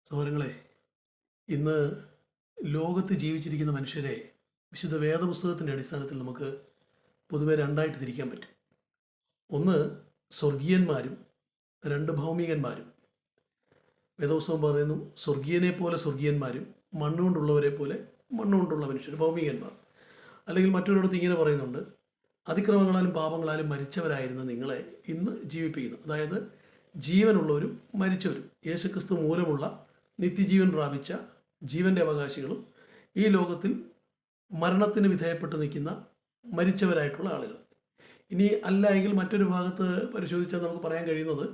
സഹോദരങ്ങളെ, ഇന്ന് ലോകത്ത് ജീവിച്ചിരിക്കുന്ന മനുഷ്യരെ വിശുദ്ധ വേദപുസ്തകത്തിൻ്റെ അടിസ്ഥാനത്തിൽ നമുക്ക് പൊതുവെ രണ്ടായിട്ട് തിരിക്കാൻ പറ്റും. ഒന്ന് സ്വർഗീയന്മാരും രണ്ട് ഭൗമികന്മാരും. വേദപുസ്തകം പറയുന്നു, സ്വർഗീയനെ പോലെ സ്വർഗീയന്മാരും മണ്ണുകൊണ്ടുള്ളവരെ പോലെ മണ്ണുകൊണ്ടുള്ള മനുഷ്യർ ഭൗമികന്മാർ. അല്ലെങ്കിൽ മറ്റൊരിടത്ത് ഇങ്ങനെ പറയുന്നുണ്ട്, അതിക്രമങ്ങളാലും പാപങ്ങളാലും മരിച്ചവരായിരുന്ന നിങ്ങളെ ഇന്ന് ജീവിപ്പിക്കുന്നു. അതായത് ജീവനുള്ളവരും മരിച്ചവരും, യേശുക്രിസ്തു മൂലമുള്ള നിത്യജീവൻ പ്രാപിച്ച ജീവൻ്റെ അവകാശികളും ഈ ലോകത്തിൽ മരണത്തിന് വിധേയപ്പെട്ട് നിൽക്കുന്ന മരിച്ചവരായിട്ടുള്ള ആളുകൾ. ഇനി അല്ല എങ്കിൽ മറ്റൊരു ഭാഗത്ത് പരിശോധിച്ചാൽ നമുക്ക് പറയാൻ കഴിയുന്നത്,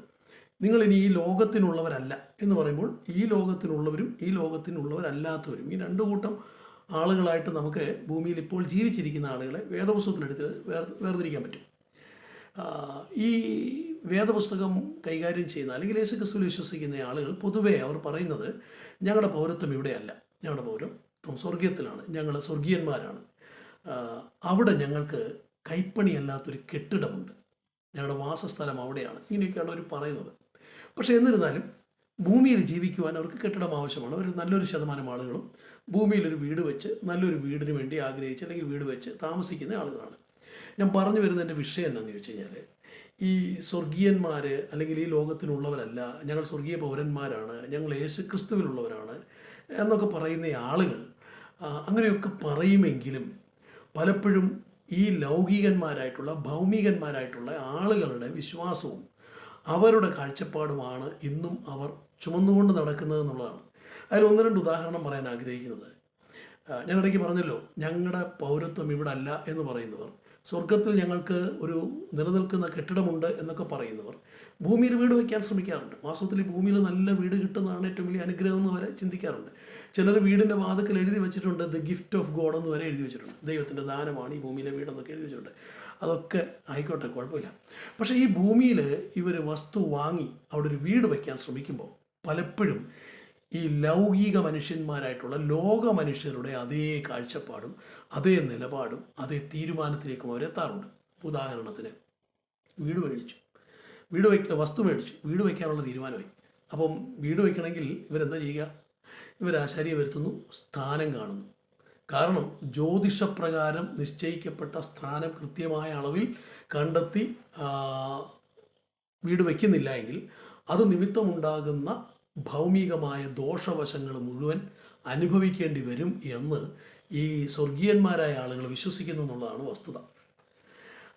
നിങ്ങളിനി ഈ ലോകത്തിനുള്ളവരല്ല എന്ന് പറയുമ്പോൾ ഈ ലോകത്തിനുള്ളവരും ഈ ലോകത്തിനുള്ളവരല്ലാത്തവരും, ഈ രണ്ടു കൂട്ടം ആളുകളായിട്ട് നമുക്ക് ഭൂമിയിൽ ഇപ്പോൾ ജീവിച്ചിരിക്കുന്ന ആളുകളെ വേദപുസ്തകത്തിലെടുത്ത് വേർതിരിക്കാൻ പറ്റും. ഈ വേദപുസ്തകം കൈകാര്യം ചെയ്യുന്ന അല്ലെങ്കിൽ യേശുക്രിസ്തുവിൽ വിശ്വസിക്കുന്ന ആളുകൾ പൊതുവേ അവർ പറയുന്നത്, ഞങ്ങളുടെ പൗരത്വം ഇവിടെയല്ല, ഞങ്ങളുടെ പൗരത്വം സ്വർഗീയത്തിലാണ്, ഞങ്ങൾ സ്വർഗീയന്മാരാണ്, അവിടെ ഞങ്ങൾക്ക് കൈപ്പണിയല്ലാത്തൊരു കെട്ടിടമുണ്ട്, ഞങ്ങളുടെ വാസസ്ഥലം അവിടെയാണ്, ഇങ്ങനെയൊക്കെയാണ് അവർ പറയുന്നത്. പക്ഷേ എന്നിരുന്നാലും ഭൂമിയിൽ ജീവിക്കുവാൻ അവർക്ക് കെട്ടിടം ആവശ്യമാണ്. ഒരു നല്ലൊരു ശതമാനം ആളുകളും ഭൂമിയിലൊരു വീട് വെച്ച് നല്ലൊരു വീടിന് വേണ്ടി ആഗ്രഹിച്ച് അല്ലെങ്കിൽ വീട് വെച്ച് താമസിക്കുന്ന ആളുകളാണ്. ഞാൻ പറഞ്ഞു വരുന്നതിൻ്റെ വിഷയം എന്താണെന്ന് ചോദിച്ചു കഴിഞ്ഞാൽ, ഈ സ്വർഗീയന്മാർ അല്ലെങ്കിൽ ഈ ലോകത്തിനുള്ളവരല്ല, ഞങ്ങൾ സ്വർഗീയ പൗരന്മാരാണ്, ഞങ്ങൾ യേശുക്രിസ്തുവിലുള്ളവരാണ് എന്നൊക്കെ പറയുന്ന ആളുകൾ അങ്ങനെയൊക്കെ പറയുമെങ്കിലും പലപ്പോഴും ഈ ലൗകികന്മാരായിട്ടുള്ള ഭൗമികന്മാരായിട്ടുള്ള ആളുകളുടെ വിശ്വാസവും അവരുടെ കാഴ്ചപ്പാടുമാണ് ഇന്നും അവർ ചുമന്നുകൊണ്ട് നടക്കുന്നത് എന്നുള്ളതാണ്. അതിൽ ഒന്ന് രണ്ട് ഉദാഹരണം പറയാൻ ആഗ്രഹിക്കുന്നത്, ഞാൻ ഇടയ്ക്ക് പറഞ്ഞല്ലോ, ഞങ്ങളുടെ പൗരത്വം ഇവിടെ അല്ല എന്ന് പറയുന്നവർ, സ്വർഗത്തിൽ ഞങ്ങൾക്ക് ഒരു നിലനിൽക്കുന്ന കെട്ടിടമുണ്ട് എന്നൊക്കെ പറയുന്നവർ ഭൂമിയിൽ വീട് വയ്ക്കാൻ ശ്രമിക്കാറുണ്ട്. വാസ്തവത്തിൽ ഈ ഭൂമിയിൽ നല്ല വീട് കിട്ടുന്നതാണ് ഏറ്റവും വലിയ അനുഗ്രഹം എന്ന് വരെ ചിന്തിക്കാറുണ്ട്. ചിലർ വീടിൻ്റെ വാതിക്കൽ എഴുതി വെച്ചിട്ടുണ്ട്, ദ ഗിഫ്റ്റ് ഓഫ് ഗോഡ് എന്ന് വരെ എഴുതി വെച്ചിട്ടുണ്ട്, ദൈവത്തിൻ്റെ ദാനമാണ് ഈ ഭൂമിയിലെ വീടെന്നൊക്കെ എഴുതി വെച്ചിട്ടുണ്ട്. അതൊക്കെ ആയിക്കോട്ടെ, കുഴപ്പമില്ല. പക്ഷേ ഈ ഭൂമിയിൽ ഇവർ വസ്തു വാങ്ങി അവിടെ ഒരു വീട് വയ്ക്കാൻ ശ്രമിക്കുമ്പോൾ പലപ്പോഴും ഈ ലൗകിക മനുഷ്യന്മാരായിട്ടുള്ള ലോക മനുഷ്യരുടെ അതേ കാഴ്ചപ്പാടും അതേ നിലപാടും അതേ തീരുമാനത്തിലേക്കും അവരെത്താറുണ്ട്. ഉദാഹരണത്തിന്, വസ്തു മേടിച്ചു, വീട് വയ്ക്കാനുള്ള തീരുമാനമായി. അപ്പം വീട് വയ്ക്കണമെങ്കിൽ ഇവരെന്താ ചെയ്യുക? ഇവരാശാരിയെ വരുത്തുന്നു, സ്ഥാനം കാണുന്നു. കാരണം ജ്യോതിഷപ്രകാരം നിശ്ചയിക്കപ്പെട്ട സ്ഥാനം കൃത്യമായ അളവിൽ കണ്ടെത്തി വീട് വയ്ക്കുന്നില്ല എങ്കിൽ അത് നിമിത്തമുണ്ടാകുന്ന ഭൗമികമായ ദോഷവശങ്ങൾ മുഴുവൻ അനുഭവിക്കേണ്ടി വരും എന്ന് ഈ സ്വർഗീയന്മാരായ ആളുകൾ വിശ്വസിക്കുന്നു എന്നുള്ളതാണ് വസ്തുത.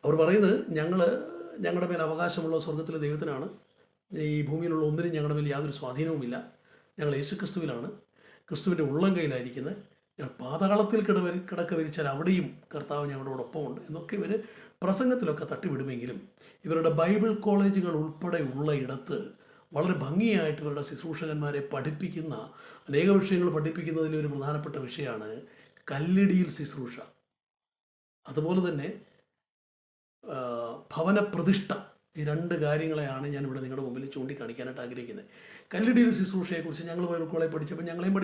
അവർ പറയുന്നത്, ഞങ്ങളുടെ മേൽ അവകാശമുള്ള സ്വർഗത്തിലെ ദൈവത്തിനാണ്, ഈ ഭൂമിയിലുള്ള ഒന്നിനും ഞങ്ങളുടെ മേൽ യാതൊരു സ്വാധീനവുമില്ല, ഞങ്ങൾ യേശുക്രിസ്തുവിലാണ്, ക്രിസ്തുവിൻ്റെ ഉള്ളം കയ്യിലായിരിക്കുന്നത്, ഞങ്ങൾ പാതാളത്തിൽ കിടക്ക വിരിച്ചാൽ അവിടെയും കർത്താവ് ഞങ്ങളോടൊപ്പമുണ്ട് എന്നൊക്കെ ഇവർ പ്രസംഗത്തിലൊക്കെ തട്ടിവിടുമെങ്കിലും ഇവരുടെ ബൈബിൾ കോളേജുകൾ ഉൾപ്പെടെ ഉള്ള ഇടത്ത് വളരെ ഭംഗിയായിട്ട് ഇവരുടെ ശുശ്രൂഷകന്മാരെ പഠിപ്പിക്കുന്ന അനേക വിഷയങ്ങൾ പഠിപ്പിക്കുന്നതിലൊരു പ്രധാനപ്പെട്ട വിഷയമാണ് കല്ലിടിയിൽ ശുശ്രൂഷ. അതുപോലെ തന്നെ ഭവന പ്രതിഷ്ഠ. ഈ രണ്ട് കാര്യങ്ങളെയാണ് ഞാനിവിടെ നിങ്ങളുടെ മുമ്പിൽ ചൂണ്ടിക്കാണിക്കാനായിട്ട് ആഗ്രഹിക്കുന്നത്. കല്ലിടിയിൽ ശുശ്രൂഷയെക്കുറിച്ച് ഞങ്ങൾ ബൈബിൾ കോളേജ് പഠിച്ചപ്പോൾ ഞങ്ങളെയും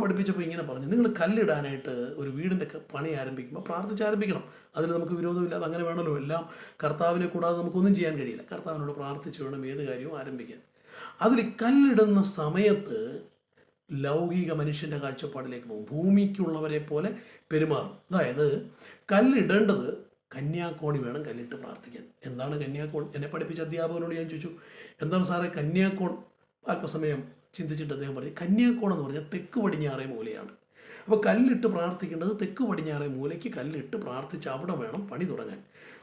പഠിപ്പിച്ചപ്പോൾ ഇങ്ങനെ പറഞ്ഞു, നിങ്ങൾ കല്ലിടാനായിട്ട് ഒരു വീടിൻ്റെ പണി ആരംഭിക്കുമ്പോൾ പ്രാർത്ഥിച്ചാരംഭിക്കണം. അതിൽ നമുക്ക് വിരോധമില്ലാതെ അങ്ങനെ വേണമല്ലോ. എല്ലാം കർത്താവിനെ കൂടാതെ നമുക്കൊന്നും ചെയ്യാൻ കഴിയില്ല. കർത്താവിനോട് പ്രാർത്ഥിച്ച് വേണം ഏത് കാര്യവും ആരംഭിക്കാൻ. അതിൽ കല്ലിടുന്ന സമയത്ത് ലൗകിക മനുഷ്യൻ്റെ കാഴ്ചപ്പാടിലേക്ക് പോകും, ഭൂമിക്കുള്ളവരെ പോലെ പെരുമാറും. അതായത് കല്ലിടേണ്ടത് കന്യാക്കോണി വേണം കല്ലിട്ട് പ്രാർത്ഥിക്കാൻ. എന്താണ് കന്യാക്കോൺ? എന്നെ പഠിപ്പിച്ച അധ്യാപകനോട് ഞാൻ ചോദിച്ചു, എന്താണ് സാറേ കന്യാക്കോൺ? അല്പസമയം ചിന്തിച്ചിട്ട് അദ്ദേഹം പറഞ്ഞു, കന്യാക്കോൺ എന്ന് പറഞ്ഞാൽ തെക്ക് പടിഞ്ഞാറേ മൂലയാണ്. അപ്പോൾ കല്ലിട്ട് പ്രാർത്ഥിക്കേണ്ടത് തെക്ക് പടിഞ്ഞാറേ മൂലയ്ക്ക് കല്ലിട്ട് പ്രാർത്ഥിച്ച് അവിടെ വേണം പണി തുടങ്ങാൻ.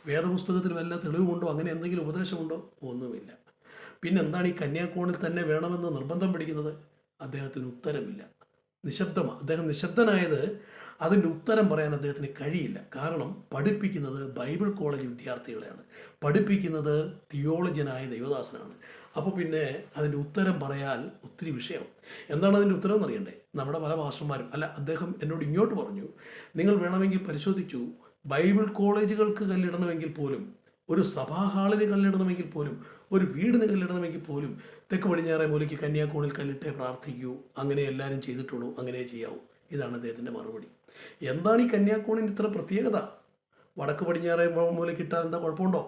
വേദപുസ്തകത്തിൽ വല്ല തെളിവുണ്ടോ? അങ്ങനെ എന്തെങ്കിലും ഉപദേശമുണ്ടോ? ഒന്നുമില്ല. പിന്നെ എന്താണ് ഈ കന്യാക്കോണിൽ തന്നെ വേണമെന്ന് നിർബന്ധം പിടിക്കുന്നത്? അദ്ദേഹത്തിന് ഉത്തരമില്ല, നിശബ്ദമാണ്. അദ്ദേഹം നിശബ്ദനായത് അതിൻ്റെ ഉത്തരം പറയാൻ അദ്ദേഹത്തിന് കഴിയില്ല. കാരണം പഠിപ്പിക്കുന്നത് ബൈബിൾ കോളേജ് വിദ്യാർത്ഥികളെയാണ്, പഠിപ്പിക്കുന്നത് തിയോളജിയനായ ദൈവദാസനാണ്. അപ്പോൾ പിന്നെ അതിൻ്റെ ഉത്തരം പറയാൻ ഒത്തിരി വിഷയമാവും. എന്താണ് അതിൻ്റെ ഉത്തരം എന്നറിയണ്ടേ? നമ്മുടെ പല ഭാഷന്മാരും അദ്ദേഹം എന്നോട് ഇങ്ങോട്ട് പറഞ്ഞു, നിങ്ങൾ വേണമെങ്കിൽ പരിശോധിച്ചു, ബൈബിൾ കോളേജുകൾക്ക് കല്ലിടണമെങ്കിൽ പോലും, ഒരു സഭാ ഹാളിന് കല്ലിടണമെങ്കിൽ പോലും, ഒരു വീടിന് കല്ലിടണമെങ്കിൽ പോലും തെക്ക് പടിഞ്ഞാറേ മൂലയ്ക്ക് കന്യാക്കോണിൽ കല്ലിട്ടേ പ്രാർത്ഥിക്കൂ, അങ്ങനെ എല്ലാവരും ചെയ്തിട്ടുള്ളൂ, അങ്ങനെ ചെയ്യാവൂ. ഇതാണ് അദ്ദേഹത്തിൻ്റെ മറുപടി. എന്താണ് ഈ കന്യാക്കോണിൻ്റെ ഇത്ര പ്രത്യേകത? വടക്ക് പടിഞ്ഞാറേ മൂലയ്ക്ക് ഇട്ടാൽ എന്താ കുഴപ്പമുണ്ടോ?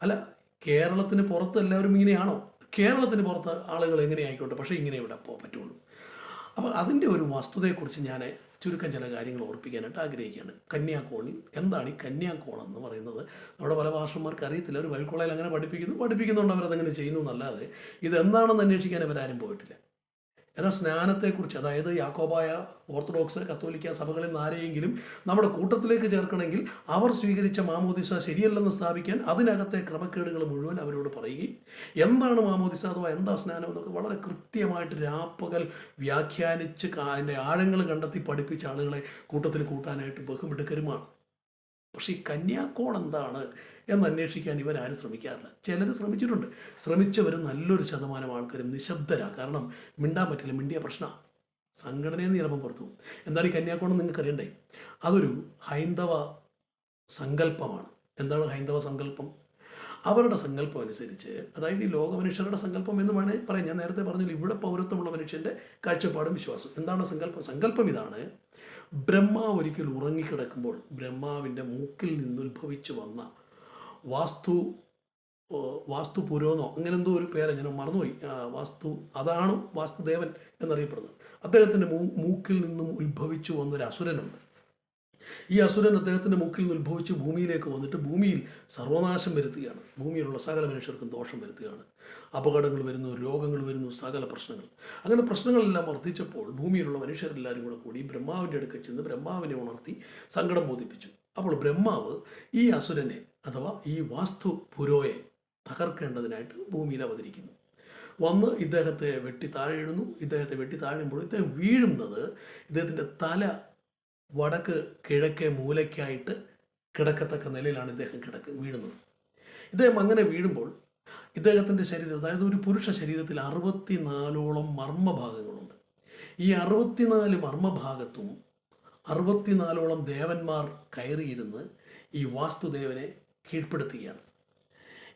അല്ല, കേരളത്തിന് പുറത്ത് എല്ലാവരും ഇങ്ങനെയാണോ? കേരളത്തിന് പുറത്ത് ആളുകൾ എങ്ങനെ ആയിക്കോട്ടെ, പക്ഷേ ഇങ്ങനെ ഇവിടെ പറ്റുള്ളൂ. അപ്പോൾ അതിൻ്റെ ഒരു വസ്തുതയെക്കുറിച്ച് ഞാൻ ചുരുക്കം ചില കാര്യങ്ങൾ ഓർപ്പിക്കാനായിട്ട് ആഗ്രഹിക്കുകയാണ്. കന്യാകോണിൽ എന്താണ് ഈ കന്യാകോണം എന്ന് പറയുന്നത്? നമ്മുടെ പല ഭാഷന്മാർക്ക് അറിയത്തില്ല. ഒരു ബൈബിൾ കോളേജിൽ അങ്ങനെ പഠിപ്പിക്കുന്നുണ്ട്, അവരതങ്ങനെ ചെയ്യുന്നു എന്നല്ലാതെ ഇതെന്താണെന്ന് അന്വേഷിക്കാൻ അവരാരും പോയിട്ടില്ല. എന്നാൽ സ്നാനത്തെക്കുറിച്ച്, അതായത് യാക്കോബായ, ഓർത്തഡോക്സ്, കത്തോലിക്ക സഭകളിൽ നിന്ന് ആരെയെങ്കിലും നമ്മുടെ കൂട്ടത്തിലേക്ക് ചേർക്കണമെങ്കിൽ അവർ സ്വീകരിച്ച മാമോദിസ ശരിയല്ലെന്ന് സ്ഥാപിക്കാൻ അതിനകത്തെ ക്രമക്കേടുകൾ മുഴുവൻ അവരോട് പറയുകയും എന്താണ് മാമോദിസ അഥവാ എന്താ സ്നാനം എന്നൊക്കെ വളരെ കൃത്യമായിട്ട് രാപ്പകൽ വ്യാഖ്യാനിച്ച് അതിൻ്റെ ആഴങ്ങൾ കണ്ടെത്തി പഠിപ്പിച്ച ആളുകളെ കൂട്ടത്തിൽ കൂട്ടാനായിട്ട് ബഹുമിടുക്കരുമാണ്. പക്ഷേ ഈ കന്യാകോൺ എന്താണ് എന്ന് അന്വേഷിക്കാൻ ഇവരാരും ശ്രമിക്കാറില്ല. ചിലർ ശ്രമിച്ചിട്ടുണ്ട്. ശ്രമിച്ചവർ നല്ലൊരു ശതമാനം ആൾക്കാരും നിശബ്ദരാണ്. കാരണം മിണ്ടാൻ പറ്റില്ല, മിണ്ടിയ പ്രശ്നമാണ്, സംഘടനയിൽ നിന്ന് ചിലപ്പം പുറത്തു പോകും. എന്താണ് ഈ കന്യാകോണം നിങ്ങൾക്ക് അറിയണ്ടേ? അതൊരു ഹൈന്ദവ സങ്കല്പമാണ്. എന്താണ് ഹൈന്ദവ സങ്കല്പം? അവരുടെ സങ്കല്പം അനുസരിച്ച്, അതായത് ഈ ലോക മനുഷ്യരുടെ സങ്കല്പം എന്ന് വേണേൽ പറയാം. ഞാൻ നേരത്തെ പറഞ്ഞില്ല, ഇവിടെ പൗരത്വമുള്ള മനുഷ്യൻ്റെ കാഴ്ചപ്പാടും വിശ്വാസം. എന്താണ് സങ്കല്പം? സങ്കല്പം ഇതാണ്: ബ്രഹ്മാവ് ഒരിക്കൽ ഉറങ്ങിക്കിടക്കുമ്പോൾ ബ്രഹ്മാവിൻ്റെ മൂക്കിൽ നിന്ന് ഉത്ഭവിച്ചു വന്ന വാസ്തുപുരോന്നോ അങ്ങനെ എന്തോ ഒരു പേര് ഞാൻ മറന്നുപോയി, അതാണ് വാസ്തുദേവൻ എന്നറിയപ്പെടുന്നത്. അദ്ദേഹത്തിൻ്റെ മൂക്കിൽ നിന്നും ഉത്ഭവിച്ചു വന്നൊരു അസുരനുണ്ട്. ഈ അസുരൻ അദ്ദേഹത്തിൻ്റെ മൂക്കിൽ നിന്ന് ഉത്ഭവിച്ച് ഭൂമിയിലേക്ക് വന്നിട്ട് ഭൂമിയിൽ സർവനാശം വരുത്തുകയാണ്. ഭൂമിയിലുള്ള സകല മനുഷ്യർക്കും ദോഷം വരുത്തുകയാണ്. അപകടങ്ങൾ വരുന്നു, രോഗങ്ങൾ വരുന്നു, സകല പ്രശ്നങ്ങൾ. അങ്ങനെ പ്രശ്നങ്ങളെല്ലാം വർദ്ധിച്ചപ്പോൾ ഭൂമിയിലുള്ള മനുഷ്യരെല്ലാവരും കൂടി ബ്രഹ്മാവിൻ്റെ അടുക്കൽ ചെന്ന് ബ്രഹ്മാവിനെ ഉണർത്തി സങ്കടം ബോധിപ്പിച്ചു. അപ്പോൾ ബ്രഹ്മാവ് ഈ അസുരനെ അഥവാ ഈ പുരോയെ തകർക്കേണ്ടതിനായിട്ട് ഭൂമിയിൽ അവതരിക്കുന്നു. വന്ന് ഇദ്ദേഹത്തെ വെട്ടി താഴെയിടുന്നു. ഇദ്ദേഹത്തെ വെട്ടി താഴുമ്പോൾ ഇദ്ദേഹം വീഴുന്നത്, ഇദ്ദേഹത്തിൻ്റെ തല വടക്ക് കിഴക്കേ മൂലയ്ക്കായിട്ട് കിടക്കത്തക്ക നിലയിലാണ് ഇദ്ദേഹം വീഴുന്നത്. ഇദ്ദേഹം അങ്ങനെ വീഴുമ്പോൾ ഇദ്ദേഹത്തിൻ്റെ ശരീരം, അതായത് ഒരു പുരുഷ ശരീരത്തിൽ 64ഓളം മർമ്മഭാഗങ്ങളുണ്ട്. ഈ 64 മർമ്മഭാഗത്തും 64ഓളം ദേവന്മാർ കയറിയിരുന്ന് ഈ വാസ്തുദേവനെ കീഴ്പ്പെടുത്തുകയാണ്.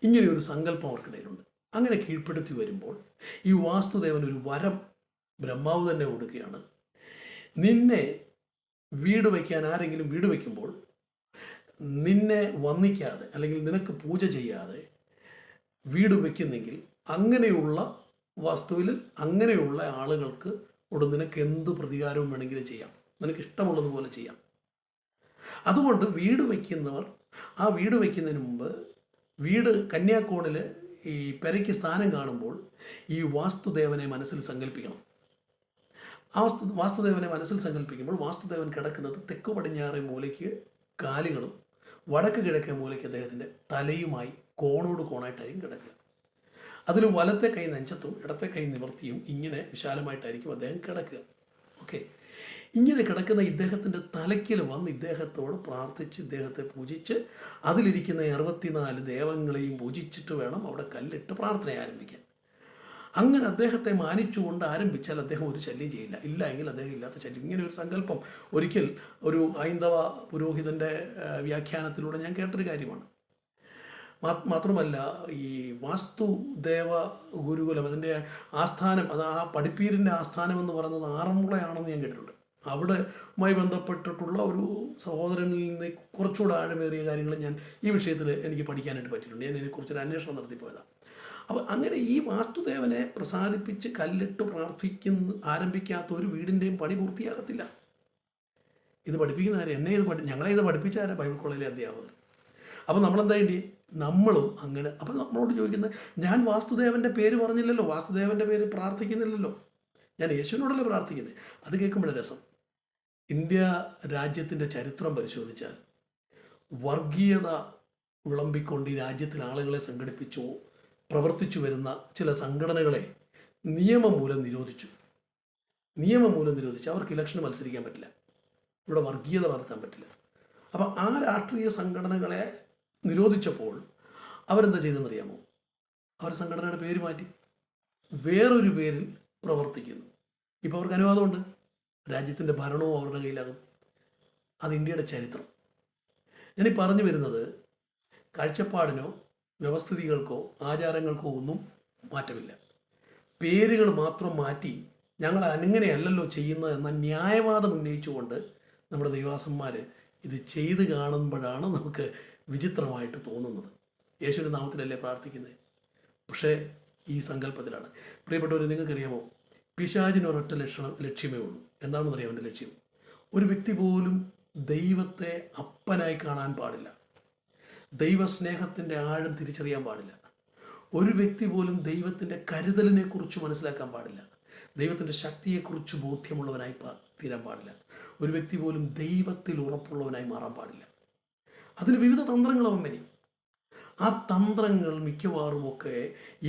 ഇങ്ങനെയൊരു സങ്കല്പം അവർക്കിടയിലുണ്ട്. അങ്ങനെ കീഴ്പ്പെടുത്തി വരുമ്പോൾ ഈ വാസ്തുദേവൻ ഒരു വരം ബ്രഹ്മാവ് തന്നെ കൊടുക്കുകയാണ്. നിന്നെ വീട് വയ്ക്കാൻ ആരെങ്കിലും വീട് വയ്ക്കുമ്പോൾ നിന്നെ വന്ദിക്കാതെ അല്ലെങ്കിൽ നിനക്ക് പൂജ ചെയ്യാതെ വീട് വയ്ക്കുന്നെങ്കിൽ അങ്ങനെയുള്ള വാസ്തുവിൽ അങ്ങനെയുള്ള ആളുകൾക്ക് നിനക്ക് എന്ത് പ്രതികാരവും വേണമെങ്കിലും ചെയ്യാം, നിനക്ക് ഇഷ്ടമുള്ളതുപോലെ ചെയ്യാം. അതുകൊണ്ട് വീട് വയ്ക്കുന്നവർ ആ വീട് വയ്ക്കുന്നതിന് മുമ്പ് കന്യാകോണിൽ ഈ പെരയ്ക്ക് സ്ഥാനം കാണുമ്പോൾ ഈ വാസ്തുദേവനെ മനസ്സിൽ സങ്കല്പിക്കണം. ആ വാസ്തുദേവനെ മനസ്സിൽ സങ്കല്പിക്കുമ്പോൾ വാസ്തുദേവൻ കിടക്കുന്നത് തെക്ക് പടിഞ്ഞാറേ മൂലയ്ക്ക് കാലുകളും വടക്ക് കിഴക്കേ മൂലയ്ക്ക് അദ്ദേഹത്തിൻ്റെ തലയുമായി കോണോട് കോണായിട്ടായിരിക്കും കിടക്കുക. അതിൽ വലത്തെ കൈ നെഞ്ചത്തും ഇടത്തെ കൈ നിവർത്തിയും ഇങ്ങനെ വിശാലമായിട്ടായിരിക്കും അദ്ദേഹം കിടക്കുക. ഓക്കെ, ഇങ്ങനെ കിടക്കുന്ന ഇദ്ദേഹത്തിൻ്റെ തലയ്ക്കൽ വന്ന് ഇദ്ദേഹത്തോട് പ്രാർത്ഥിച്ച് ഇദ്ദേഹത്തെ പൂജിച്ച് അതിലിരിക്കുന്ന 64 ദേവങ്ങളെയും പൂജിച്ചിട്ട് വേണം അവിടെ കല്ലിട്ട് പ്രാർത്ഥന ആരംഭിക്കാൻ. അങ്ങനെ അദ്ദേഹത്തെ മാനിച്ചുകൊണ്ട് ആരംഭിച്ചാൽ അദ്ദേഹം ഒരു ശല്യം ചെയ്യില്ല. ഇല്ല എങ്കിൽ അദ്ദേഹം ഇല്ലാത്ത ശല്യം. ഇങ്ങനെ ഒരു സങ്കല്പം ഒരിക്കൽ ഒരു ഹൈന്ദവ പുരോഹിതൻ്റെ വ്യാഖ്യാനത്തിലൂടെ ഞാൻ കേട്ടൊരു കാര്യമാണ്. മാത്രമല്ല, ഈ വാസ്തുദേവ ഗുരുകുലം, അതിൻ്റെ ആസ്ഥാനം, അത് ആ പഠിപ്പീരിൻ്റെ ആസ്ഥാനം എന്ന് പറയുന്നത് ആറന്മുളയാണെന്ന് ഞാൻ കേട്ടിട്ടുണ്ട്. അവിടെയുമായി ബന്ധപ്പെട്ടിട്ടുള്ള ഒരു സഹോദരനിൽ നിന്ന് കുറച്ചുകൂടെ ആഴമേറിയ കാര്യങ്ങൾ ഞാൻ ഈ വിഷയത്തിൽ എനിക്ക് പഠിക്കാനായിട്ട് പറ്റിയിട്ടുണ്ട്. ഞാൻ ഇതിനെക്കുറിച്ചൊരു അന്വേഷണം നടത്തിപ്പോയതാണ്. അപ്പോൾ അങ്ങനെ ഈ വാസ്തുദേവനെ പ്രസാദിപ്പിച്ച് കല്ലിട്ട് ആരംഭിക്കാത്ത ഒരു വീടിൻ്റെയും പണി പൂർത്തിയാകത്തില്ല. ഇത് പഠിപ്പിക്കുന്ന ആരും ഞങ്ങളെ ഇത് പഠിപ്പിച്ച ആരാ? ബൈബിൾ കോളേജിലെ അധ്യാപകർ. അപ്പോൾ നമ്മളെന്താ വേണ്ടി? നമ്മളും അങ്ങനെ. അപ്പോൾ നമ്മളോട് ചോദിക്കുന്നത്, ഞാൻ വാസ്തുദേവൻ്റെ പേര് പറഞ്ഞില്ലല്ലോ, വാസ്തുദേവൻ്റെ പേര് പ്രാർത്ഥിക്കുന്നില്ലല്ലോ, ഞാൻ യേശുവിനോടല്ലേ പ്രാർത്ഥിക്കുന്നത്. അത് കേൾക്കുമ്പോഴേ രസം. ഇന്ത്യ രാജ്യത്തിൻ്റെ ചരിത്രം പരിശോധിച്ചാൽ വർഗീയത വിളമ്പിക്കൊണ്ട് ഈ രാജ്യത്തിൽ ആളുകളെ പ്രവർത്തിച്ചു വരുന്ന ചില സംഘടനകളെ നിയമം മൂലം നിരോധിച്ചു. അവർക്ക് ഇലക്ഷന് മത്സരിക്കാൻ പറ്റില്ല, ഇവിടെ വർഗീയത വളർത്താൻ പറ്റില്ല. അപ്പം ആ രാഷ്ട്രീയ സംഘടനകളെ നിരോധിച്ചപ്പോൾ അവരെന്താ ചെയ്തെന്നറിയാമോ? അവർ സംഘടനയുടെ പേര് മാറ്റി വേറൊരു പേരിൽ പ്രവർത്തിക്കുന്നു. ഇപ്പോൾ അവർക്ക് അനുവാദമുണ്ട്, രാജ്യത്തിൻ്റെ ഭരണവും അവരുടെ കയ്യിലാകും. അത് ഇന്ത്യയുടെ ചരിത്രം. ഞാനീ പറഞ്ഞു വരുന്നത് കാഴ്ചപ്പാടിനോ വ്യവസ്ഥിതികൾക്കോ ആചാരങ്ങൾക്കോ ഒന്നും മാറ്റമില്ല. പേരുകൾ മാത്രം മാറ്റി ഞങ്ങൾ അങ്ങനെയല്ലല്ലോ ചെയ്യുന്നത് എന്ന ന്യായവാദം ഉന്നയിച്ചുകൊണ്ട് നമ്മുടെ ദൈവാസന്മാർ ഇത് ചെയ്ത് കാണുമ്പോഴാണ് നമുക്ക് വിചിത്രമായിട്ട് തോന്നുന്നത്. യേശുവിൻ്റെ നാമത്തിലല്ലേ പ്രാർത്ഥിക്കുന്നത്? പക്ഷേ ഈ സങ്കല്പത്തിലാണ്. പ്രിയപ്പെട്ടവർ, നിങ്ങൾക്കറിയാമോ, പിശാചിന് ഒരൊറ്റ ലക്ഷ്യമേ ഉള്ളൂ. എന്താണെന്ന് അറിയാം അവൻ്റെ ലക്ഷ്യം? ഒരു വ്യക്തി പോലും ദൈവത്തെ അപ്പനായി കാണാൻ പാടില്ല. ദൈവസ്നേഹത്തിൻ്റെ ആഴം തിരിച്ചറിയാൻ പാടില്ല. ഒരു വ്യക്തി പോലും ദൈവത്തിൻ്റെ കരുതലിനെക്കുറിച്ച് മനസ്സിലാക്കാൻ പാടില്ല. ദൈവത്തിൻ്റെ ശക്തിയെക്കുറിച്ച് ബോധ്യമുള്ളവനായി തീരാൻ പാടില്ല. ഒരു വ്യക്തി പോലും ദൈവത്തിൽ ഉറപ്പുള്ളവനായി മാറാൻ പാടില്ല. അതിന് വിവിധ തന്ത്രങ്ങൾ അവൻ വരും. ആ തന്ത്രങ്ങൾ മിക്കവാറുമൊക്കെ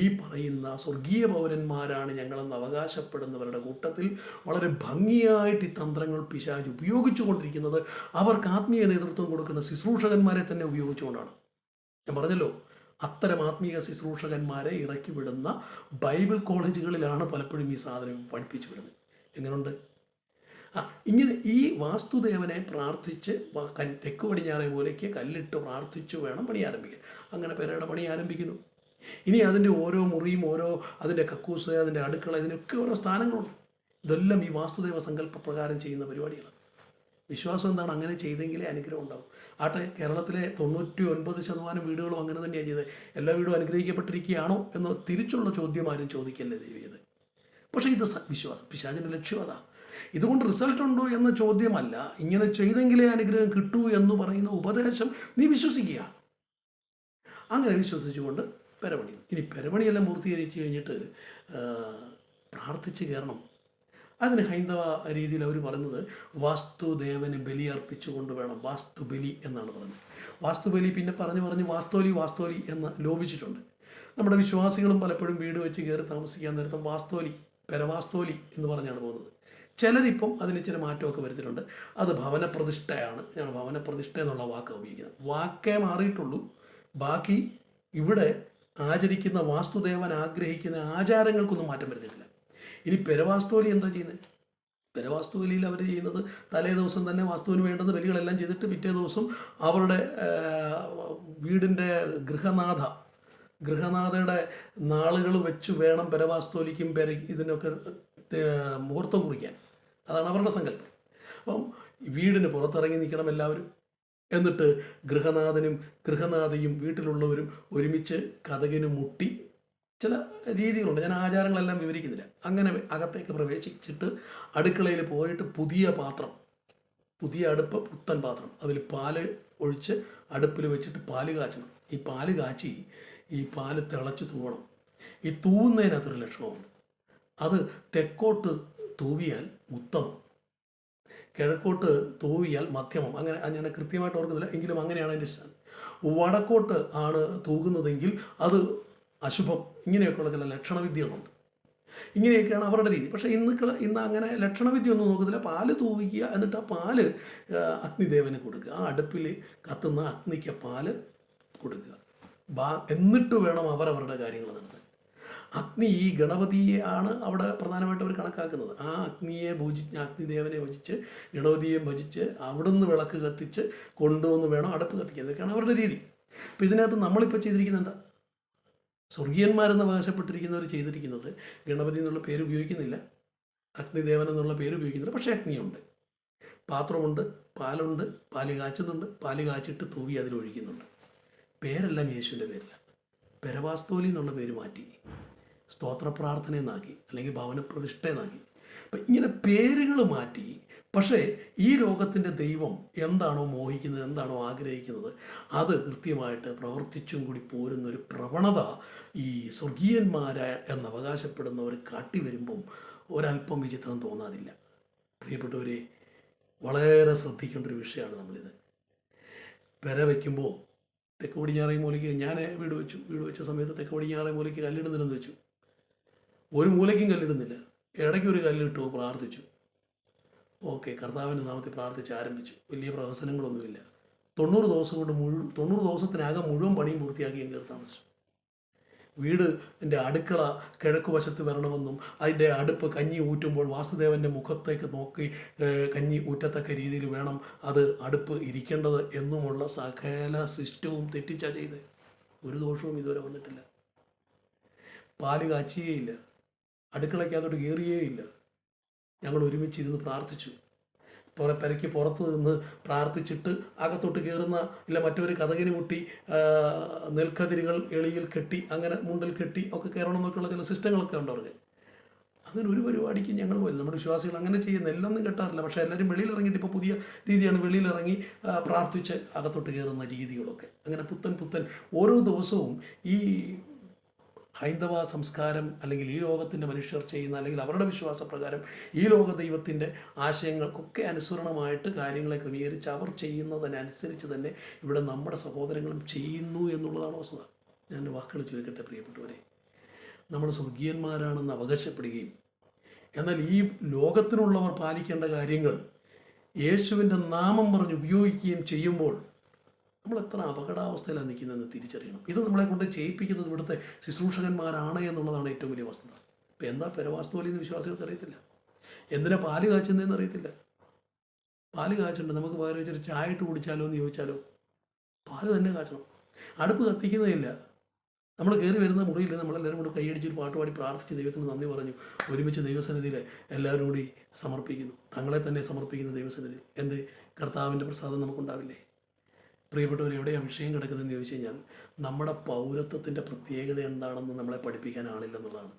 ഈ പറയുന്ന സ്വർഗീയ പൗരന്മാരാണ് ഞങ്ങളെന്ന് അവകാശപ്പെടുന്നവരുടെ കൂട്ടത്തിൽ വളരെ ഭംഗിയായിട്ട് ഈ തന്ത്രങ്ങൾ പിശാച് ഉപയോഗിച്ചു കൊണ്ടിരിക്കുന്നത് അവർക്ക് ആത്മീയ നേതൃത്വം കൊടുക്കുന്ന ശുശ്രൂഷകന്മാരെ തന്നെ ഉപയോഗിച്ചുകൊണ്ടാണ്. ഞാൻ പറഞ്ഞല്ലോ, അത്തരം ആത്മീയ ശുശ്രൂഷകന്മാരെ ഇറക്കി വിടുന്ന ബൈബിൾ കോളേജുകളിലാണ് പലപ്പോഴും ഈ സാധനം പഠിപ്പിച്ചു വിടുന്നത്. എങ്ങനെയുണ്ട്? ഇങ്ങനെ ഈ വാസ്തുദേവനെ പ്രാർത്ഥിച്ച് തെക്ക് പടിഞ്ഞാറേ മൂലയ്ക്ക് കല്ലിട്ട് പ്രാർത്ഥിച്ചു വേണം പണി ആരംഭിക്കാൻ. അങ്ങനെ പെരയുടെ പണി ആരംഭിക്കുന്നു. ഇനി അതിൻ്റെ ഓരോ മുറിയും, ഓരോ അതിൻ്റെ കക്കൂസ്, അതിൻ്റെ അടുക്കള, ഇതിനൊക്കെ ഓരോ സ്ഥാനങ്ങളുണ്ട്. ഇതെല്ലാം ഈ വാസ്തുദേവ സങ്കല്പ പ്രകാരം ചെയ്യുന്ന പരിപാടികളാണ്. വിശ്വാസം എന്താണ്? അങ്ങനെ ചെയ്തെങ്കിലേ അനുഗ്രഹം ഉണ്ടാവും. ആട്ടെ, കേരളത്തിലെ 99% വീടുകളും അങ്ങനെ തന്നെയാണ് ചെയ്തത്. എല്ലാ വീടും അനുഗ്രഹിക്കപ്പെട്ടിരിക്കുകയാണോ എന്ന് തിരിച്ചുള്ള ചോദ്യം ആരും ചോദിക്കല്ലേ ദൈവീയത്. പക്ഷേ ഇത് വിശ്വാസം. പിശാചിൻ്റെ ലക്ഷ്യം അതാ. ഇതുകൊണ്ട് റിസൾട്ട് ഉണ്ടോ എന്ന ചോദ്യമല്ല, ഇങ്ങനെ ചെയ്തെങ്കിലേ അനുഗ്രഹം കിട്ടൂ എന്ന് പറയുന്ന ഉപദേശം നീ വിശ്വസിക്കുക. അങ്ങനെ വിശ്വസിച്ചുകൊണ്ട് പെരപണി. ഇനി പെരപണിയെല്ലാം പൂർത്തീകരിച്ച് കഴിഞ്ഞിട്ട് പ്രാർത്ഥിച്ച് കയറണം. അതിന് ഹൈന്ദവ രീതിയിൽ അവർ പറയുന്നത് വാസ്തുദേവന് ബലിയർപ്പിച്ചുകൊണ്ട് വേണം. വാസ്തുബലി എന്നാണ് പറയുന്നത്. വാസ്തുബലി പിന്നെ പറഞ്ഞ് വാസ്തോലി എന്ന് ലോപിച്ചിട്ടുണ്ട്. നമ്മുടെ വിശ്വാസികളും പലപ്പോഴും വീട് വെച്ച് കയറി താമസിക്കാൻ നേരത്തും പെരവാസ്തോലി എന്ന് പറഞ്ഞാണ് പോകുന്നത്. ചിലരിപ്പം അതിന് ചില മാറ്റമൊക്കെ വരുത്തിയിട്ടുണ്ട്. അത് ഭവനപ്രതിഷ്ഠയാണ്. ഞാൻ ഭവനപ്രതിഷ്ഠ എന്നുള്ള വാക്ക് ഉപയോഗിക്കുന്നത്. വാക്കേ മാറിയിട്ടുള്ളൂ. ബാക്കി ഇവിടെ ആചരിക്കുന്ന വാസ്തുദേവൻ ആഗ്രഹിക്കുന്ന ആചാരങ്ങൾക്കൊന്നും മാറ്റം വരുത്തിയിട്ടില്ല. ഇനി പെരവാസ്തോലി എന്താ ചെയ്യുന്നത്? പെരവാസ്തുബലിയിൽ അവർ ചെയ്യുന്നത് തലേ ദിവസം തന്നെ വാസ്തുവിന് വേണ്ടുന്ന ബലികളെല്ലാം ചെയ്തിട്ട് പിറ്റേ ദിവസം അവരുടെ വീടിൻ്റെ ഗൃഹനാഥയുടെ നാളുകൾ വെച്ച് വേണം പെരവാസ്തോലിക്കും ഇതിനൊക്കെ മുഹൂർത്തം കുറിക്കാൻ. അതാണ് അവരുടെ സങ്കല്പം. അപ്പം വീടിന് പുറത്തിറങ്ങി നിൽക്കണം എല്ലാവരും. എന്നിട്ട് ഗൃഹനാഥയും വീട്ടിലുള്ളവരും ഒരുമിച്ച് കതകിന് മുട്ടി. ചില രീതികളുണ്ട്, ഞാൻ ആചാരങ്ങളെല്ലാം വിവരിക്കുന്നില്ല. അങ്ങനെ അകത്തേക്ക് പ്രവേശിച്ചിട്ട് അടുക്കളയിൽ പോയിട്ട് പുതിയ അടുപ്പ്, പുത്തൻ പാത്രം, അതിൽ പാല് ഒഴിച്ച് അടുപ്പിൽ വെച്ചിട്ട് പാല് കാച്ചണം. ഈ പാല് കാച്ചി ഈ പാല് തിളച്ച് തൂവണം. ഈ തൂവുന്നതിനകത്തൊരു ലക്ഷണമുണ്ട്. അത് തെക്കോട്ട് തൂവിയാൽ ഉത്തമം, കിഴക്കോട്ട് തൂവിയാൽ മധ്യമം. അങ്ങനെ ഞാൻ കൃത്യമായിട്ട് ഓർക്കുന്നില്ല, എങ്കിലും അങ്ങനെയാണ് അതിൻ്റെ സ്ഥാനം. വടക്കോട്ട് ആണ് തൂകുന്നതെങ്കിൽ അത് അശുഭം. ഇങ്ങനെയൊക്കെയുള്ള ചില ലക്ഷണവിദ്യകളുണ്ട്. ഇങ്ങനെയൊക്കെയാണ് അവരുടെ രീതി. പക്ഷേ ഇന്ന് അങ്ങനെ ലക്ഷണവിദ്യ ഒന്നും നോക്കുന്നില്ല. പാല് തൂവിക്കുക, എന്നിട്ട് ആ പാല് അഗ്നിദേവന് കൊടുക്കുക. ആ അടുപ്പിൽ കത്തുന്ന അഗ്നിക്ക് പാല് കൊടുക്കുക. എന്നിട്ട് വേണം അവരവരുടെ കാര്യങ്ങൾ നടത്താൻ. അഗ്നി ഈ ഗണപതിയെയാണ് അവിടെ പ്രധാനമായിട്ട് അവർ കണക്കാക്കുന്നത്. ആ അഗ്നിദേവനെ ഭജിച്ച് ഗണപതിയെ ഭജിച്ച് അവിടുന്ന് വിളക്ക് കത്തിച്ച് കൊണ്ടുവന്ന് വേണം അടുപ്പ് കത്തിക്കാൻ. ഇതൊക്കെയാണ് അവരുടെ രീതി. അപ്പോൾ ഇതിനകത്ത് നമ്മളിപ്പോൾ ചെയ്തിരിക്കുന്നത് എന്താ? സ്വർഗീയന്മാരെന്ന് അവകാശപ്പെട്ടിരിക്കുന്നവർ ചെയ്തിരിക്കുന്നത് ഗണപതി എന്നുള്ള പേര് ഉപയോഗിക്കുന്നില്ല, അഗ്നിദേവൻ എന്നുള്ള പേര് ഉപയോഗിക്കുന്നില്ല. പക്ഷേ അഗ്നിയുണ്ട്, പാത്രമുണ്ട്, പാലുണ്ട്, പാല് കാച്ചുന്നുണ്ട്, പാല് കാച്ചിട്ട് തൂവി അതിലൊഴിക്കുന്നുണ്ട്. പേരെല്ലാം യേശുവിൻ്റെ പേരില്ല. പെരവാസ്തോലി എന്നുള്ള പേര് മാറ്റി സ്തോത്ര പ്രാർത്ഥനയെന്നാക്കി, അല്ലെങ്കിൽ ഭവനപ്രതിഷ്ഠയെന്നാക്കി. അപ്പം ഇങ്ങനെ പേരുകൾ മാറ്റി. പക്ഷേ ഈ ലോകത്തിൻ്റെ ദൈവം എന്താണോ മോഹിക്കുന്നത്, എന്താണോ ആഗ്രഹിക്കുന്നത്, അത് കൃത്യമായിട്ട് പ്രവർത്തിച്ചും കൂടി പോരുന്നൊരു പ്രവണത ഈ സ്വർഗീയന്മാരെ എന്ന് അവകാശപ്പെടുന്നവർ കാട്ടി വരുമ്പം ഒരല്പം വിചിത്രം തോന്നാതില്ല. പ്രിയപ്പെട്ടവരെ, വളരെ ശ്രദ്ധിക്കേണ്ട ഒരു വിഷയമാണ് നമ്മളിത്. പെര വയ്ക്കുമ്പോൾ തെക്ക് പടിഞ്ഞാറേ മൂലയ്ക്ക് ഞാൻ വീട് വെച്ച സമയത്ത് തെക്ക് പടിഞ്ഞാറേ മൂലയ്ക്ക് കല്ലിടുന്നില്ലെന്ന് വെച്ചു. ഒരു മൂലയ്ക്കും കല്ലിടുന്നില്ല. ഇടയ്ക്ക് ഒരു കല്ലിട്ടു, പ്രാർത്ഥിച്ചു. ഓക്കെ, കർത്താവിൻ്റെ നാമത്തിൽ പ്രാർത്ഥിച്ച് ആരംഭിച്ചു. വലിയ പ്രവസനങ്ങളൊന്നുമില്ല. 90 ദിവസത്തിനകം മുഴുവൻ പണിയും പൂർത്തിയാക്കി ഞാൻ കയറി താമസിച്ചു. എൻ്റെ അടുക്കള കിഴക്ക് വശത്ത് വരണമെന്നും അതിൻ്റെ അടുപ്പ് കഞ്ഞി ഊറ്റുമ്പോൾ വാസുദേവൻ്റെ മുഖത്തേക്ക് നോക്കി കഞ്ഞി ഊറ്റത്തക്ക രീതിയിൽ വേണം അത് അടുപ്പ് ഇരിക്കേണ്ടത് എന്നുമുള്ള സകല സിസ്റ്റവും തെറ്റിച്ചാ ചെയ്ത്. ഒരു ദോഷവും ഇതുവരെ വന്നിട്ടില്ല. പാല് കാച്ചിയേയില്ല, അടുക്കളയ്ക്കകത്തോട്ട് കയറിയേയില്ല. ഞങ്ങൾ ഒരുമിച്ചിരുന്ന് പ്രാർത്ഥിച്ചു. പെരയ്ക്ക് പുറത്ത് നിന്ന് പ്രാർത്ഥിച്ചിട്ട് അകത്തോട്ട് കയറുന്ന, ഇല്ല മറ്റൊരു കതകിന് മുട്ടി നെൽക്കതിരുകൾ എളിയിൽ കെട്ടി അങ്ങനെ മുണ്ടിൽ കെട്ടി ഒക്കെ കയറണം എന്നൊക്കെയുള്ള ചില സിസ്റ്റങ്ങളൊക്കെ ഉണ്ട് അവർക്ക്. അങ്ങനെ ഒരു പരിപാടിക്ക് ഞങ്ങൾ പോയില്ല. നമ്മുടെ വിശ്വാസികൾ അങ്ങനെ ചെയ്യുന്ന എല്ലൊന്നും കെട്ടാറില്ല. പക്ഷേ എല്ലാവരും വെളിയിൽ ഇറങ്ങിയിട്ട് ഇപ്പോൾ പുതിയ രീതിയാണ്, വെളിയിലിറങ്ങി പ്രാർത്ഥിച്ച് അകത്തോട്ട് കയറുന്ന രീതികളൊക്കെ. അങ്ങനെ പുത്തൻ ഓരോ ദിവസവും ഈ ഹൈന്ദവ സംസ്കാരം അല്ലെങ്കിൽ ഈ ലോകത്തിൻ്റെ മനുഷ്യർ ചെയ്യുന്ന, അല്ലെങ്കിൽ അവരുടെ വിശ്വാസപ്രകാരം ഈ ലോക ദൈവത്തിൻ്റെ ആശയങ്ങൾക്കൊക്കെ അനുസരണമായിട്ട് കാര്യങ്ങളെ ക്രമീകരിച്ച് അവർ ചെയ്യുന്നതിനനുസരിച്ച് തന്നെ ഇവിടെ നമ്മുടെ സഹോദരങ്ങളും ചെയ്യുന്നു എന്നുള്ളതാണ് വസ്തുത. ഞാൻ വാക്കുകൾ ചുരുക്കട്ടെ പ്രിയപ്പെട്ടവരെ. നമ്മൾ സ്വർഗീയന്മാരാണെന്ന് അവകാശപ്പെടുകയും എന്നാൽ ഈ ലോകത്തിനുള്ളവർ പാലിക്കേണ്ട കാര്യങ്ങൾ യേശുവിൻ്റെ നാമം പറഞ്ഞ് ഉപയോഗിക്കുകയും ചെയ്യുമ്പോൾ നമ്മൾ എത്ര അപകടാവസ്ഥയിലാണ് നിൽക്കുന്നതെന്ന് തിരിച്ചറിയണം. ഇത് നമ്മളെ കൊണ്ട് ചെയ്യിപ്പിക്കുന്നത് ഇവിടുത്തെ ശുശ്രൂഷകന്മാരാണ് എന്നുള്ളതാണ് ഏറ്റവും വലിയ വസ്തുത. ഇപ്പോൾ എന്താ പെരവാസ്തുവലി എന്ന് വിശ്വാസികൾക്ക് അറിയത്തില്ല. എന്തിനാ പാല് കാച്ചുന്നതെന്ന് അറിയത്തില്ല. പാല് കാച്ചുണ്ട്, നമുക്ക് പകരം വെച്ചൊരു ചായ ഇട്ട് കുടിച്ചാലോ എന്ന് ചോദിച്ചാലോ, പാല് തന്നെ കാച്ചണം. അടുപ്പ് കത്തിക്കുന്നതില്ല. നമ്മൾ കയറി വരുന്ന മുറിയിൽ നമ്മളെല്ലാവരും കൂടി കൈയടിച്ചൊരു പാട്ട് പാടി പ്രാർത്ഥിച്ച് ദൈവത്തിന് നന്ദി പറഞ്ഞു ഒരുമിച്ച് ദൈവസന്നിധിയിൽ എല്ലാവരും കൂടി സമർപ്പിക്കുന്നു, തങ്ങളെ തന്നെ സമർപ്പിക്കുന്ന ദൈവസന്നിധിയിൽ. എന്ത് കർത്താവിൻ്റെ പ്രസാദം നമുക്കുണ്ടാവില്ലേ? പ്രിയപ്പെട്ടവർ, എവിടെയാണ് വിഷയം കിടക്കുന്നതെന്ന് ചോദിച്ചു കഴിഞ്ഞാൽ നമ്മുടെ പൗരത്വത്തിൻ്റെ പ്രത്യേകത എന്താണെന്ന് നമ്മളെ പഠിപ്പിക്കാൻ ആളില്ലെന്നുള്ളതാണ്.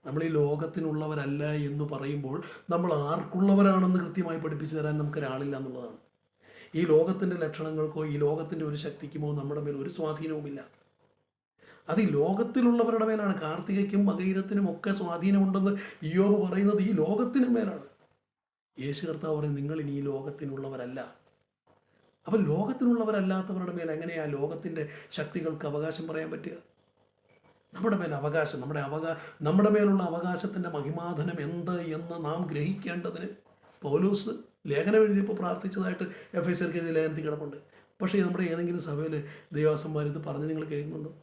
നമ്മൾ ഈ ലോകത്തിനുള്ളവരല്ല എന്ന് പറയുമ്പോൾ നമ്മൾ ആർക്കുള്ളവരാണെന്ന് കൃത്യമായി പഠിപ്പിച്ചു തരാൻ നമുക്കൊരാളില്ല എന്നുള്ളതാണ്. ഈ ലോകത്തിൻ്റെ ലക്ഷണങ്ങൾക്കോ ഈ ലോകത്തിൻ്റെ ഒരു ശക്തിക്കുമോ നമ്മുടെ മേൽ ഒരു സ്വാധീനവുമില്ല. അത് ഈ ലോകത്തിലുള്ളവരുടെ മേലാണ്. കാർത്തികയ്ക്കും മകയിരത്തിനും ഒക്കെ സ്വാധീനമുണ്ടെന്ന് ഇയ്യോബ് പറയുന്നത് ഈ ലോകത്തിനു മേലാണ്. യേശു കർത്താവ് പറയും നിങ്ങൾ ഇനി ഈ ലോകത്തിനുള്ളവരല്ല. അപ്പം ലോകത്തിനുള്ളവരല്ലാത്തവരുടെ മേൽ എങ്ങനെയാണ് ലോകത്തിൻ്റെ ശക്തികൾക്ക് അവകാശം പറയാൻ പറ്റുക? നമ്മുടെ മേൽ അവകാശം, നമ്മുടെ മേലുള്ള അവകാശത്തിൻ്റെ മഹിമാധനം എന്ത് എന്ന് നാം ഗ്രഹിക്കേണ്ടതിന് പൗലോസ് ലേഖനം എഴുതിയപ്പോൾ പ്രാർത്ഥിച്ചതായിട്ട് എഫെസ്യർക്ക് എഴുതിയ ലേഖനത്തിൽ കിടപ്പുണ്ട്. പക്ഷേ നമ്മുടെ ഏതെങ്കിലും സഭയിൽ ദൈവദാസന്മാർ ഇത് പറഞ്ഞ് നിങ്ങൾ കേൾക്കുന്നുണ്ടോ?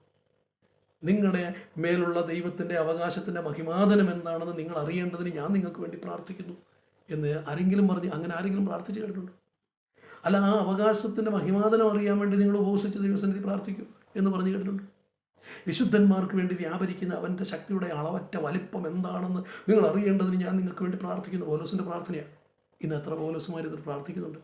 നിങ്ങളുടെ മേലുള്ള ദൈവത്തിൻ്റെ അവകാശത്തിൻ്റെ മഹിമാധനം എന്താണെന്ന് നിങ്ങൾ അറിയേണ്ടതിന് ഞാൻ നിങ്ങൾക്ക് വേണ്ടി പ്രാർത്ഥിക്കുന്നു എന്ന് ആരെങ്കിലും പറഞ്ഞ്, അങ്ങനെ ആരെങ്കിലും പ്രാർത്ഥിച്ച് കേട്ടിട്ടുണ്ടോ? അല്ല, ആ അവകാശത്തിൻ്റെ മഹിമാധനം അറിയാൻ വേണ്ടി നിങ്ങൾ ഉപവസിച്ച് ദൈവസന്നിധി പ്രാർത്ഥിക്കൂ എന്ന് പറഞ്ഞ് കേട്ടിട്ടുണ്ട്. വിശുദ്ധന്മാർക്ക് വേണ്ടി വ്യാപരിക്കുന്ന അവൻ്റെ ശക്തിയുടെ അളവറ്റ വലിപ്പം എന്താണെന്ന് നിങ്ങൾ അറിയേണ്ടതിന് ഞാൻ നിങ്ങൾക്ക് വേണ്ടി പ്രാർത്ഥിക്കുന്നു. പൗലോസിൻ്റെ പ്രാർത്ഥനയാണ്. ഇന്ന് എത്ര പൗലോസുമാർ ഇത് പ്രാർത്ഥിക്കുന്നുണ്ട്?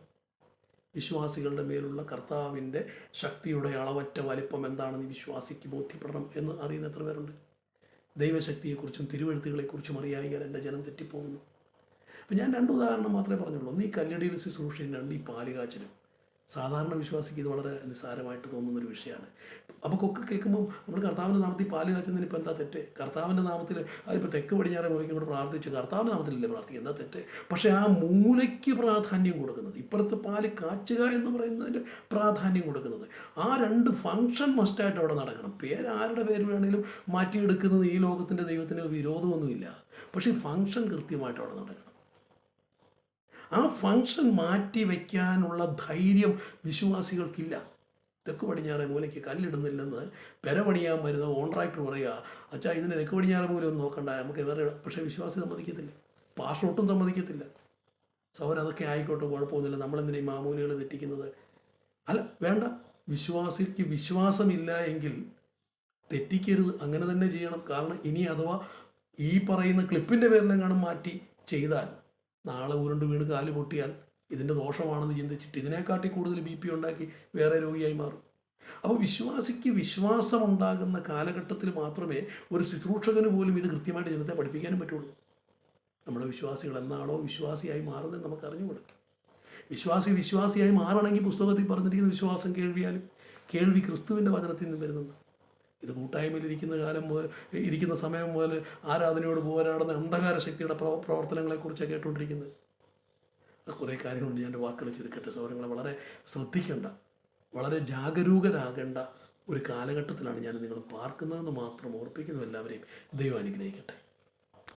വിശ്വാസികളുടെ മേലുള്ള കർത്താവിൻ്റെ ശക്തിയുടെ അളവറ്റ വലിപ്പം എന്താണെന്ന് വിശ്വാസിക്ക് ബോധ്യപ്പെടണം എന്ന് അറിയുന്ന എത്ര പേരുണ്ട്? ദൈവശക്തിയെക്കുറിച്ചും തിരുവെഴുത്തുകളെക്കുറിച്ചും അറിയാൻ എൻ്റെ ജനം തെറ്റിപ്പോകുന്നു. അപ്പം ഞാൻ 2 ഉദാഹരണം മാത്രമേ പറഞ്ഞുള്ളൂ. ഒന്ന് ഈ കല്ലടിയിൽ ശുശ്രൂഷയും, 2 ഈ പാലുകാച്ചിലും. സാധാരണ വിശ്വാസിക്ക് ഇത് വളരെ നിസ്സാരമായിട്ട് തോന്നുന്നൊരു വിഷയമാണ്. അപ്പോൾ ഒക്കെ കേൾക്കുമ്പം നമ്മൾ കർത്താവിൻ്റെ നാമത്തിൽ പാല് കാച്ചുന്നതിന് ഇപ്പോൾ എന്താ തെറ്റ്? കർത്താവിൻ്റെ നാമത്തിൽ അതിപ്പോൾ തെക്ക് പടിഞ്ഞാറേ മൂലയ്ക്ക് കൊണ്ട് പ്രാർത്ഥിച്ചു, കർത്താവിൻ്റെ നാമത്തിലല്ലേ പ്രാർത്ഥിക്കുക, എന്താ തെറ്റ്? പക്ഷേ ആ മൂലയ്ക്ക് പ്രാധാന്യം കൊടുക്കുന്നത്, ഇപ്പുറത്ത് പാല് കാച്ചുക എന്ന് പറയുന്നതിൻ്റെ പ്രാധാന്യം കൊടുക്കുന്നത്, ആ 2 ഫങ്ഷൻ മസ്റ്റായിട്ട് അവിടെ നടക്കണം. ആരുടെ പേര് വേണമെങ്കിലും മാറ്റിയെടുക്കുന്നത് ഈ ലോകത്തിൻ്റെ ദൈവത്തിന് വിരോധമൊന്നുമില്ല. പക്ഷേ ഈ ഫങ്ഷൻ കൃത്യമായിട്ട് അവിടെ നടക്കണം. ആ ഫങ്ഷൻ മാറ്റി വയ്ക്കാനുള്ള ധൈര്യം വിശ്വാസികൾക്കില്ല. തെക്ക് പടിഞ്ഞാറേ മൂലയ്ക്ക് കല്ലിടുന്നില്ലെന്ന് പെര പണിയാൻ വരുന്ന കോൺട്രാക്ടർ പറയുക, അച്ഛാ ഇതിന് തെക്ക് പടിഞ്ഞാറേ മൂലം ഒന്നും നോക്കണ്ട, നമുക്ക് വേറെ. പക്ഷേ വിശ്വാസി സമ്മതിക്കത്തില്ല, പാസ്റ്റൊട്ടും സമ്മതിക്കത്തില്ല. സൗര അതൊക്കെ ആയിക്കോട്ടെ, കുഴപ്പമൊന്നുമില്ല, നമ്മളെന്തിനാ ഈ മാമൂലികൾ തെറ്റിക്കുന്നത്? അല്ല, വേണ്ട. വിശ്വാസിക്ക് വിശ്വാസമില്ല എങ്കിൽ തെറ്റിക്കരുത്, അങ്ങനെ തന്നെ ചെയ്യണം. കാരണം ഇനി അഥവാ ഈ പറയുന്ന ക്ലിപ്പിൻ്റെ പേരിലെങ്ങാനും മാറ്റി ചെയ്താൽ നാളെ ഉരുണ്ട് വീണ് കാല് പൊട്ടിയാൽ ഇതിൻ്റെ ദോഷമാണെന്ന് ചിന്തിച്ചിട്ട് ഇതിനെക്കാട്ടി കൂടുതൽ BP ഉണ്ടാക്കി വേറെ രോഗിയായി മാറും. അപ്പോൾ വിശ്വാസിക്ക് വിശ്വാസമുണ്ടാകുന്ന കാലഘട്ടത്തിൽ മാത്രമേ ഒരു ശുശ്രൂഷകന് പോലും ഇത് കൃത്യമായിട്ട് ജനത്തെ പഠിപ്പിക്കാനും പറ്റുള്ളൂ. നമ്മുടെ വിശ്വാസികൾ എന്നാണോ വിശ്വാസിയായി മാറുന്നത് നമുക്ക് അറിഞ്ഞുകൂടാ. വിശ്വാസിയായി മാറണമെങ്കിൽ പുസ്തകത്തിൽ പറഞ്ഞിരിക്കുന്ന വിശ്വാസം കേൾവിയാലും, കേൾവി ക്രിസ്തുവിൻ്റെ വചനത്തിൽ നിന്ന് വരുന്നത്. ഇത് കൂട്ടായ്മയിൽ ഇരിക്കുന്ന സമയം മുതൽ ആരാധനയോട് പോരാടുന്ന അന്ധകാര ശക്തിയുടെ പ്രവർത്തനങ്ങളെക്കുറിച്ചാണ് കേട്ടുകൊണ്ടിരിക്കുന്നത്. കുറേ കാര്യങ്ങളുണ്ട്. ഞാൻ എൻ്റെ വാക്കുകൾ ചുരുക്കട്ടെ. സൗരങ്ങളെ വളരെ ശ്രദ്ധിക്കേണ്ട, വളരെ ജാഗരൂകരാകേണ്ട ഒരു കാലഘട്ടത്തിലാണ് ഞാൻ നിങ്ങൾ പാർക്കുന്നതെന്ന് മാത്രം ഓർപ്പിക്കുന്നു. എല്ലാവരെയും ദൈവം അനുഗ്രഹിക്കട്ടെ.